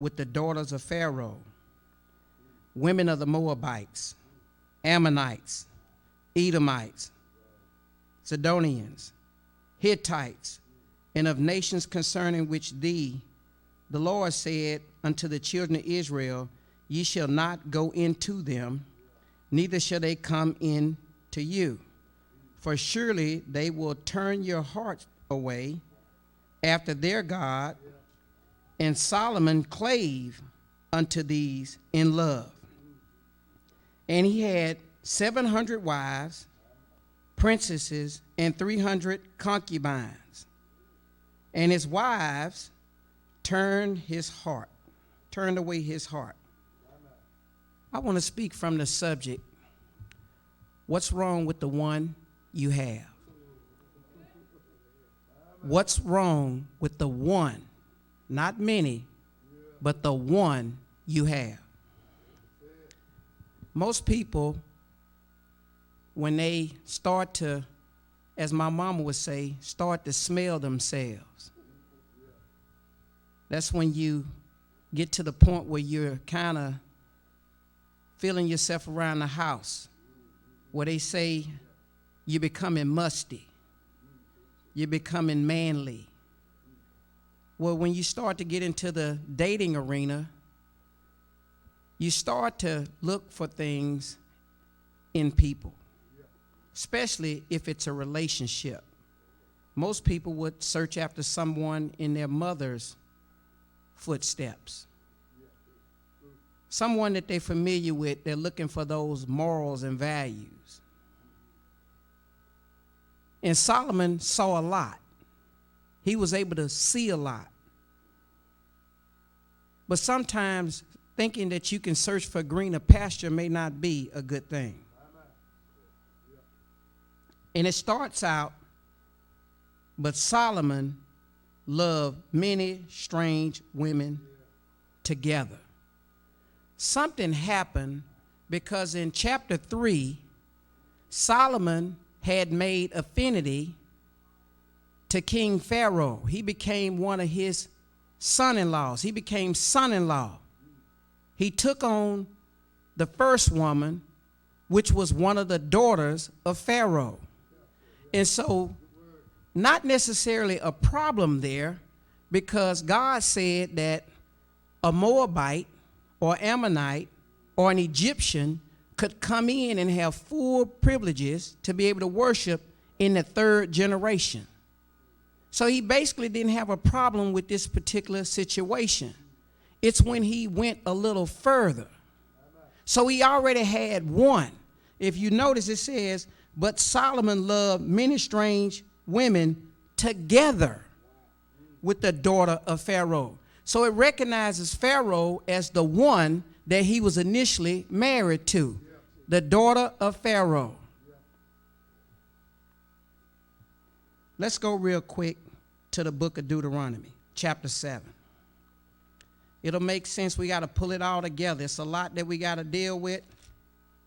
with the daughters of Pharaoh, women of the Moabites, Ammonites, Edomites, Sidonians, Hittites, and of nations concerning which the Lord said unto the children of Israel, ye shall not go into them, neither shall they come in to you. For surely they will turn your hearts away after their God, and Solomon clave unto these in love. And he had 700 wives, princesses, and 300 concubines. And his wives turned away his heart. I want to speak from the subject, what's wrong with the one you have? What's wrong with the one, not many, but the one you have? Most people, when they start to, as my mama would say, start to smell themselves, that's when you get to the point where you're kind of feeling yourself around the house, where they say you're becoming musty, you're becoming manly. Well, when you start to get into the dating arena, you start to look for things in people, especially if it's a relationship. Most people would search after someone in their mother's footsteps. Someone that they're familiar with, they're looking for those morals and values. And Solomon saw a lot. He was able to see a lot. But sometimes thinking that you can search for greener pasture may not be a good thing. And it starts out, but Solomon loved many strange women together. Something happened because in chapter 3, Solomon had made affinity to King Pharaoh. He became one of his son-in-laws. He became son-in-law. He took on the first woman, which was one of the daughters of Pharaoh. And so, not necessarily a problem there, because God said that a Moabite or Ammonite or an Egyptian could come in and have full privileges to be able to worship in the third generation. So he basically didn't have a problem with this particular situation. It's when he went a little further. So he already had one. If you notice, it says, but Solomon loved many strange women together with the daughter of Pharaoh. So it recognizes Pharaoh as the one that he was initially married to, the daughter of Pharaoh. Let's go real quick to the book of Deuteronomy, chapter 7. It'll make sense. We got to pull it all together. It's a lot that we got to deal with,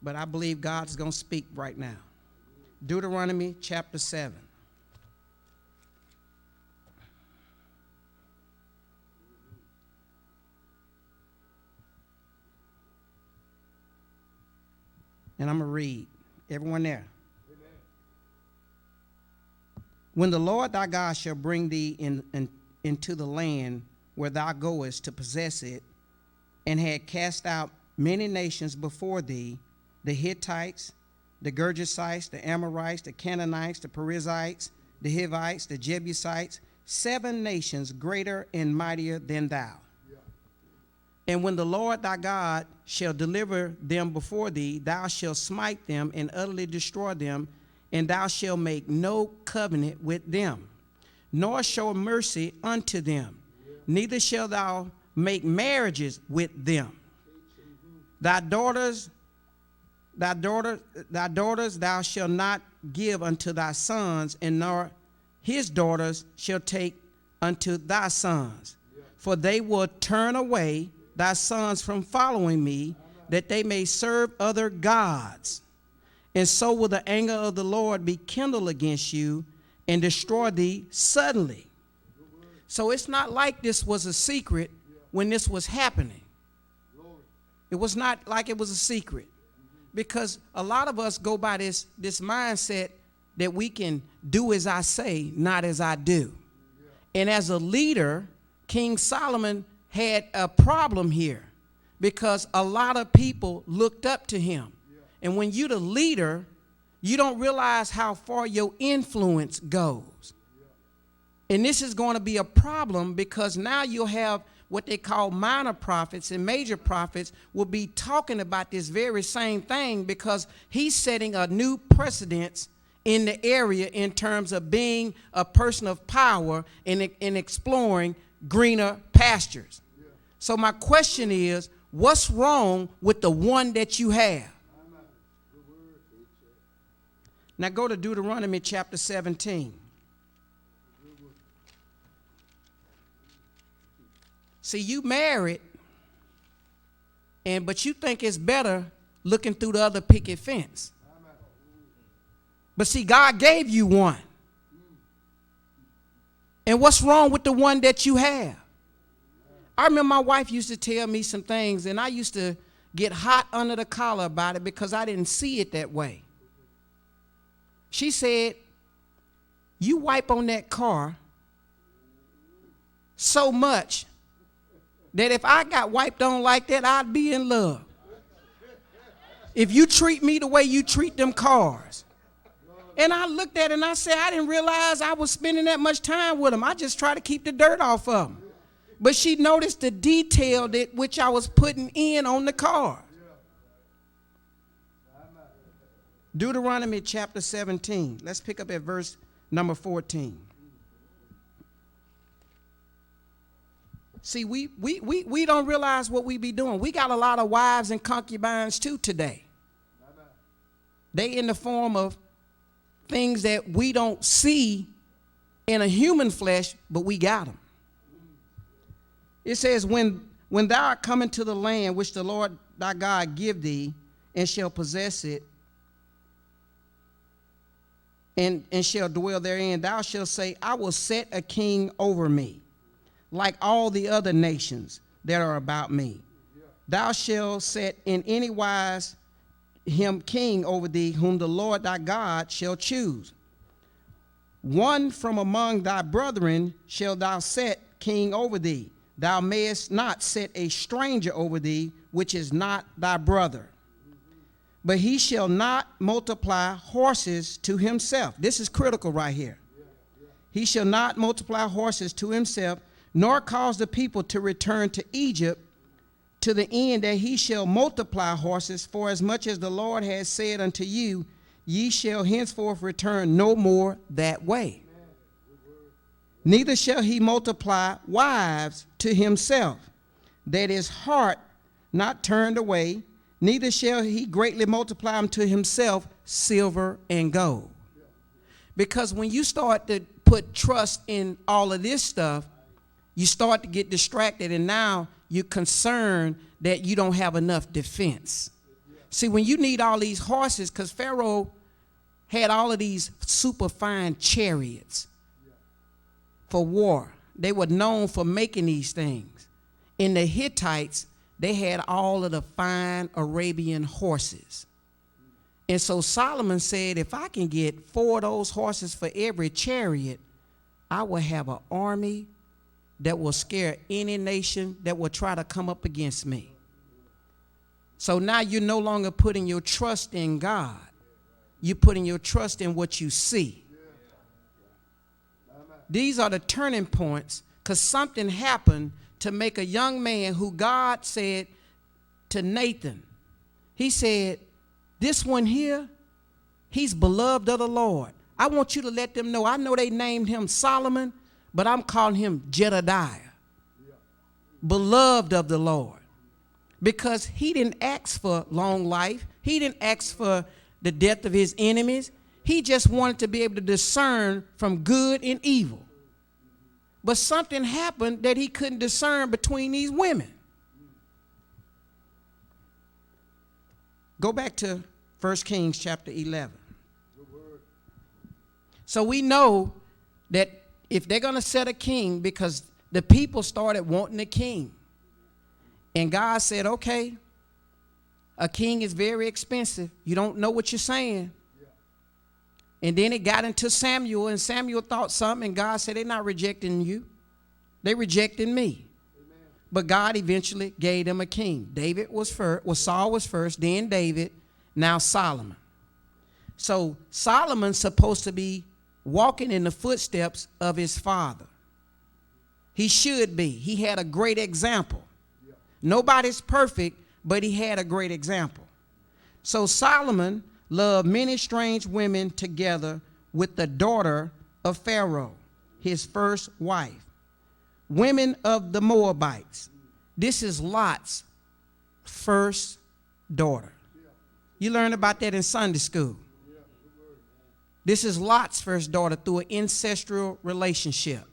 but I believe God's going to speak right now. Deuteronomy, chapter 7. And I'm going to read. Everyone there. Amen. When the Lord thy God shall bring thee into the land where thou goest to possess it, and had cast out many nations before thee, the Hittites, the Girgashites, the Amorites, the Canaanites, the Perizzites, the Hivites, the Jebusites, 7 nations greater and mightier than thou. And when the Lord thy God shall deliver them before thee, thou shalt smite them and utterly destroy them, and thou shalt make no covenant with them, nor show mercy unto them, neither shalt thou make marriages with them. Thy daughters thou shalt not give unto thy sons, and nor his daughters shall take unto thy sons, for they will turn away thy sons from following me, that they may serve other gods. And so will the anger of the Lord be kindled against you, and destroy thee suddenly. So it's not like this was a secret when this was happening. It was not like it was a secret, because a lot of us go by this mindset that we can do as I say, not as I do. And as a leader, King Solomon had a problem here, because a lot of people looked up to him. And when you're the leader, you don't realize how far your influence goes. And this is going to be a problem, because now you'll have what they call minor prophets, and major prophets will be talking about this very same thing, because he's setting a new precedence in the area in terms of being a person of power and exploring greener pastures. So my question is, what's wrong with the one that you have? Now go to Deuteronomy chapter 17. See, you married, but you think it's better looking through the other picket fence. But see, God gave you one. And what's wrong with the one that you have? I remember my wife used to tell me some things, and I used to get hot under the collar about it because I didn't see it that way. She said, you wipe on that car so much that if I got wiped on like that, I'd be in love. If you treat me the way you treat them cars. And I looked at it and I said, I didn't realize I was spending that much time with them. I just try to keep the dirt off of them. But she noticed the detail that which I was putting in on the car. Deuteronomy chapter 17. Let's pick up at verse number 14. See, we don't realize what we be doing. We got a lot of wives and concubines too today. They in the form of things that we don't see in a human flesh, but we got them. It says, when thou art come into the land which the Lord thy God give thee, and shall possess it, and shall dwell therein, thou shalt say, I will set a king over me, like all the other nations that are about me. Thou shalt set in any wise him king over thee, whom the Lord thy God shall choose. One from among thy brethren shall thou set king over thee. Thou mayest not set a stranger over thee, which is not thy brother. But he shall not multiply horses to himself. This is critical right here. He shall not multiply horses to himself, nor cause the people to return to Egypt, to the end that he shall multiply horses, for as much as the Lord has said unto you, ye shall henceforth return no more that way. Neither shall he multiply wives to himself, that his heart not turned away, neither shall he greatly multiply unto himself silver and gold. Because when you start to put trust in all of this stuff, you start to get distracted, and now you're concerned that you don't have enough defense. See, when you need all these horses, because Pharaoh had all of these super fine chariots for war. They were known for making these things. In the Hittites, they had all of the fine Arabian horses. And so Solomon said, if I can get 4 of those horses for every chariot, I will have an army that will scare any nation that will try to come up against me. So now you're no longer putting your trust in God. You're putting your trust in what you see. These are the turning points, because something happened to make a young man who God said to Nathan, he said, this one here, he's beloved of the Lord. I want you to let them know. I know they named him Solomon, but I'm calling him Jedediah, beloved of the Lord, because he didn't ask for long life. He didn't ask for the death of his enemies. He just wanted to be able to discern from good and evil. But something happened that he couldn't discern between these women. Go back to 1 Kings chapter 11. So we know that if they're going to set a king, because the people started wanting a king. And God said, okay, a king is very expensive. You don't know what you're saying. And then it got into Samuel, and Samuel thought something, and God said, they're not rejecting you. They're rejecting me. Amen. But God eventually gave them a king. David was first, well, Saul was first, then David, now Solomon. So Solomon's supposed to be walking in the footsteps of his father. He should be. He had a great example. Yeah. Nobody's perfect, but he had a great example. So Solomon loved many strange women together with the daughter of Pharaoh, his first wife. Women of the Moabites. This is Lot's first daughter. You learn about that in Sunday school. This is Lot's first daughter through an ancestral relationship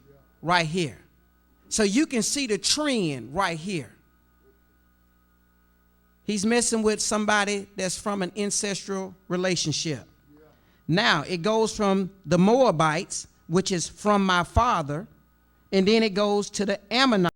right here. So you can see the trend right here. He's messing with somebody that's from an ancestral relationship. Now it goes from the Moabites, which is from my father, and then it goes to the Ammonites.